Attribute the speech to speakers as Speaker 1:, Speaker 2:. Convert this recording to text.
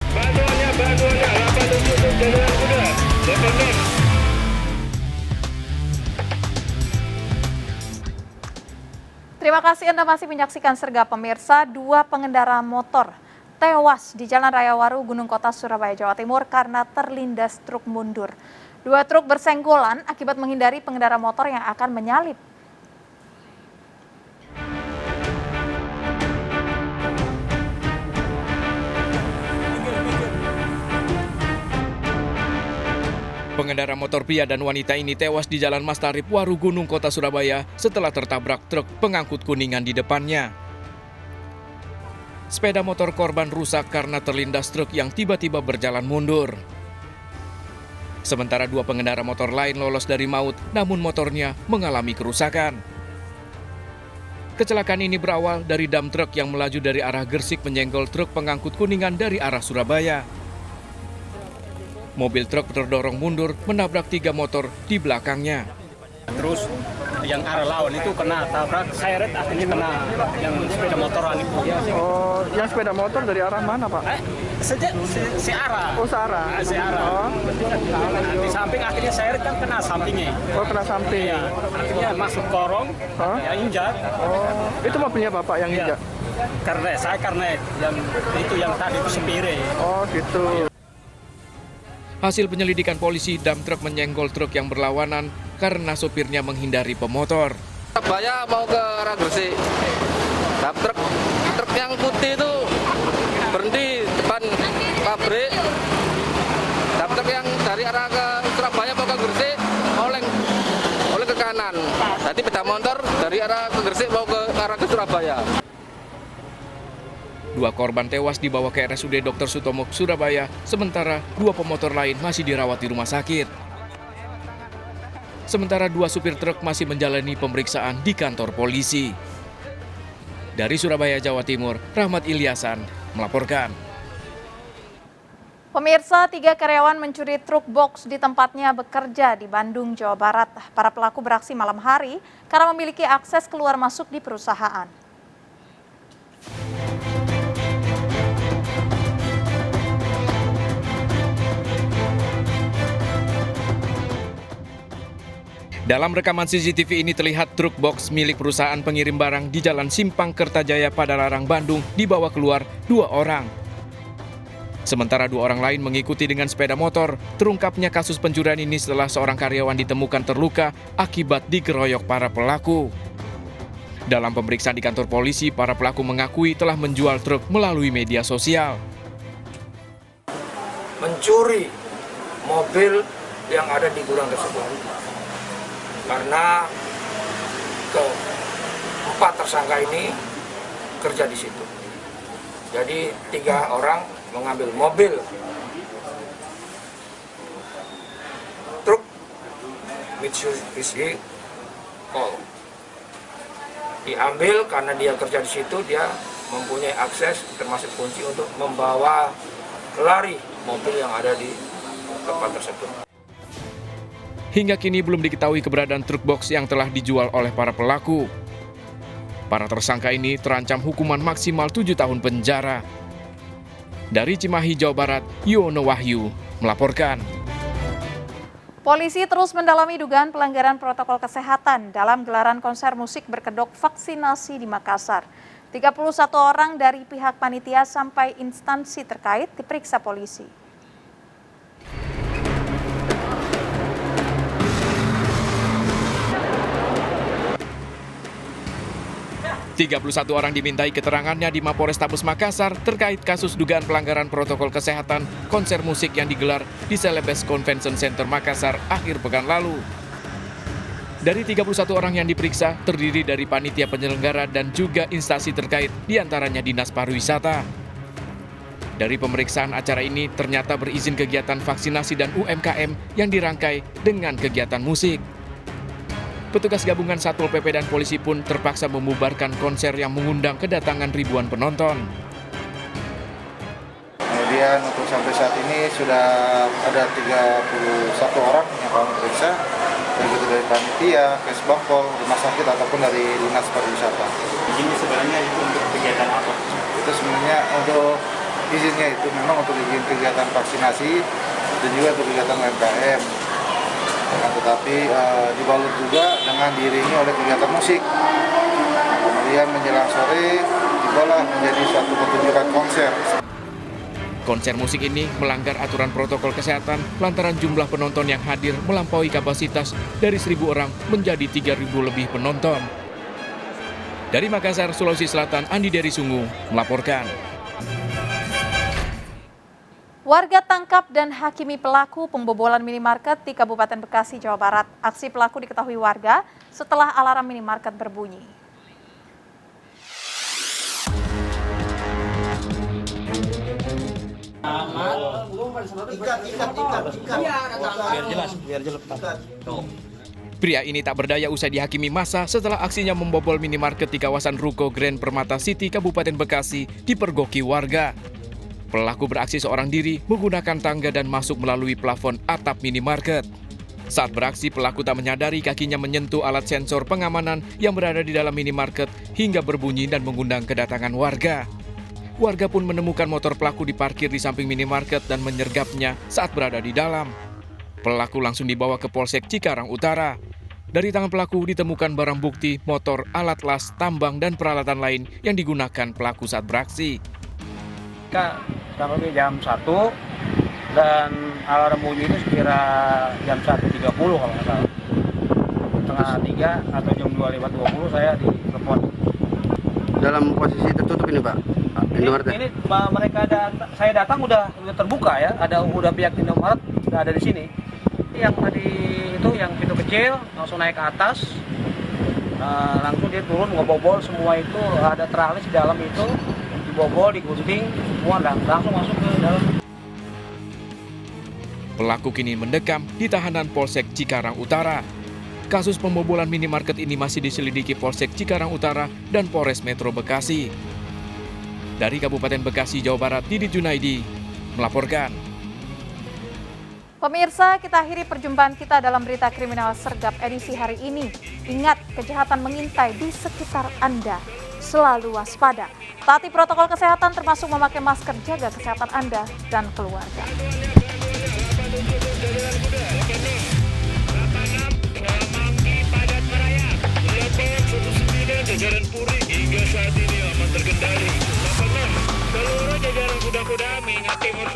Speaker 1: Bantuannya, 8 untuk jalan kuda. Depan.
Speaker 2: Terima kasih Anda masih menyaksikan Sergap Pemirsa. Dua pengendara motor tewas di Jalan Raya Waru, Gunung Kota, Surabaya, Jawa Timur karena terlindas truk mundur. Dua truk bersenggolan akibat menghindari pengendara motor yang akan menyalip.
Speaker 3: Pengendara motor pria dan wanita ini tewas di Jalan Mas Tarip, Waru, Gunung Kota, Surabaya setelah tertabrak truk pengangkut kuningan di depannya. Sepeda motor korban rusak karena terlindas truk yang tiba-tiba berjalan mundur. Sementara dua pengendara motor lain lolos dari maut, namun motornya mengalami kerusakan. Kecelakaan ini berawal dari dam truk yang melaju dari arah Gresik menyenggol truk pengangkut kuningan dari arah Surabaya. Mobil truk terdorong mundur menabrak 3 motor di belakangnya.
Speaker 4: Terus yang arah lawan itu kena tabrak, seret akhirnya kena yang sepeda motoran itu.
Speaker 5: Oh, yang sepeda motor dari arah mana, Pak?
Speaker 4: Searah.
Speaker 5: Oh, searah.
Speaker 4: Searah. Di samping akhirnya seret kan kena sampingnya.
Speaker 5: Oh, kena samping.
Speaker 4: Iya, akhirnya masuk korong, ya injak.
Speaker 5: Oh, itu mobilnya Bapak yang injak?
Speaker 4: Karena yang tadi itu sepire.
Speaker 5: Oh, gitu.
Speaker 3: Hasil penyelidikan polisi, dam truk menyenggol truk yang berlawanan karena sopirnya menghindari pemotor.
Speaker 6: Surabaya mau ke arah Gresik. Nah, truk yang putih itu berhenti depan pabrik. Nah, truk yang dari arah ke Surabaya mau ke Gresik oleh ke kanan. Jadi beda motor dari arah ke Gresik mau ke arah ke Surabaya.
Speaker 3: Dua korban tewas dibawa ke RSUD Dr. Sutomo, Surabaya, sementara dua pemotor lain masih dirawat di rumah sakit. Sementara dua supir truk masih menjalani pemeriksaan di kantor polisi. Dari Surabaya, Jawa Timur, Rahmat Ilyasan melaporkan.
Speaker 2: Pemirsa, 3 karyawan mencuri truk box di tempatnya bekerja di Bandung, Jawa Barat. Para pelaku beraksi malam hari karena memiliki akses keluar masuk di perusahaan.
Speaker 3: 'Dalam rekaman CCTV ini terlihat truk box milik perusahaan pengirim barang di Jalan Simpang Kertajaya, Padalarang, Bandung dibawa keluar 2 orang. Sementara 2 orang lain mengikuti dengan sepeda motor. Terungkapnya kasus pencurian ini setelah seorang karyawan ditemukan terluka akibat dikeroyok para pelaku. Dalam pemeriksaan di kantor polisi, para pelaku mengakui telah menjual truk melalui media sosial.
Speaker 7: Mencuri mobil yang ada di gudang tersebut. Karena keempat tersangka ini kerja di situ. Jadi 3 orang mengambil mobil truk Mitsubishi Colt. Diambil karena dia kerja di situ, dia mempunyai akses termasuk kunci untuk membawa lari mobil yang ada di tempat tersebut.
Speaker 3: Hingga kini belum diketahui keberadaan truk box yang telah dijual oleh para pelaku. Para tersangka ini terancam hukuman maksimal 7 tahun penjara. Dari Cimahi, Jawa Barat, Yono Wahyu melaporkan.
Speaker 2: Polisi terus mendalami dugaan pelanggaran protokol kesehatan dalam gelaran konser musik berkedok vaksinasi di Makassar. 31 orang dari pihak panitia sampai instansi terkait diperiksa polisi.
Speaker 3: 31 orang dimintai keterangannya di Mapolrestabes Makassar terkait kasus dugaan pelanggaran protokol kesehatan konser musik yang digelar di Celebes Convention Center Makassar akhir pekan lalu. Dari 31 orang yang diperiksa, terdiri dari panitia penyelenggara dan juga instansi terkait, diantaranya Dinas Pariwisata. Dari pemeriksaan acara ini, ternyata berizin kegiatan vaksinasi dan UMKM yang dirangkai dengan kegiatan musik. Petugas gabungan Satpol PP dan polisi pun terpaksa membubarkan konser yang mengundang kedatangan ribuan penonton.
Speaker 8: Kemudian untuk sampai saat ini sudah ada 31 orang yang kami periksa, baik itu dari panitia, Kesbangpol, rumah sakit ataupun dari Dinas Pariwisata.
Speaker 4: Ini sebenarnya itu untuk kegiatan apa?
Speaker 8: Itu sebenarnya untuk izinnya itu memang untuk izin kegiatan vaksinasi dan juga untuk kegiatan UMKM. Tetapi dibalut juga dengan diiringi oleh kegiatan musik. Kemudian menjelang sore dibalah menjadi suatu pertunjukan konser.
Speaker 3: Konser musik ini melanggar aturan protokol kesehatan lantaran jumlah penonton yang hadir melampaui kapasitas dari 1.000 orang menjadi 3.000 lebih penonton. Dari Makassar, Sulawesi Selatan, Andi Dari Sungu melaporkan.
Speaker 2: Warga tangkap dan hakimi pelaku pembobolan minimarket di Kabupaten Bekasi, Jawa Barat. Aksi pelaku diketahui warga setelah alarm minimarket berbunyi.
Speaker 3: Pria ini tak berdaya usai dihakimi massa setelah aksinya membobol minimarket di kawasan Ruko Grand Permata City, Kabupaten Bekasi, dipergoki warga. Pelaku beraksi seorang diri menggunakan tangga dan masuk melalui plafon atap minimarket. Saat beraksi, pelaku tak menyadari kakinya menyentuh alat sensor pengamanan yang berada di dalam minimarket hingga berbunyi dan mengundang kedatangan warga. Warga pun menemukan motor pelaku diparkir di samping minimarket dan menyergapnya saat berada di dalam. Pelaku langsung dibawa ke Polsek Cikarang Utara. Dari tangan pelaku ditemukan barang bukti, motor, alat las, tambang, dan peralatan lain yang digunakan pelaku saat beraksi.
Speaker 4: Sekarang lebih jam 1 dan alarm bunyi itu sekira jam 1.30 kalau nggak salah. Setengah 3 atau jam 2:20 saya ditelepon.
Speaker 9: Dalam posisi tertutup ini Pak?
Speaker 4: Ini mereka saya datang udah terbuka ya, udah pihak Indomaret udah ada di sini. Yang tadi itu yang pintu kecil langsung naik ke atas, langsung dia turun ngebobol semua itu, ada teralis di dalam itu, dibobol, digunting, semua langsung masuk ke dalam.
Speaker 3: Pelaku kini mendekam di tahanan Polsek Cikarang Utara. Kasus pembobolan minimarket ini masih diselidiki Polsek Cikarang Utara dan Polres Metro Bekasi. Dari Kabupaten Bekasi, Jawa Barat, Didit Junaidi melaporkan.
Speaker 2: Pemirsa, kita akhiri perjumpaan kita dalam berita kriminal sergap edisi hari ini. Ingat, kejahatan mengintai di sekitar Anda. Selalu waspada. Taati protokol kesehatan termasuk memakai masker, jaga kesehatan Anda dan keluarga.
Speaker 1: Jajaran Puri hingga saat ini aman terkendali. Seluruh jajaran kuda-kuda mengingat Timur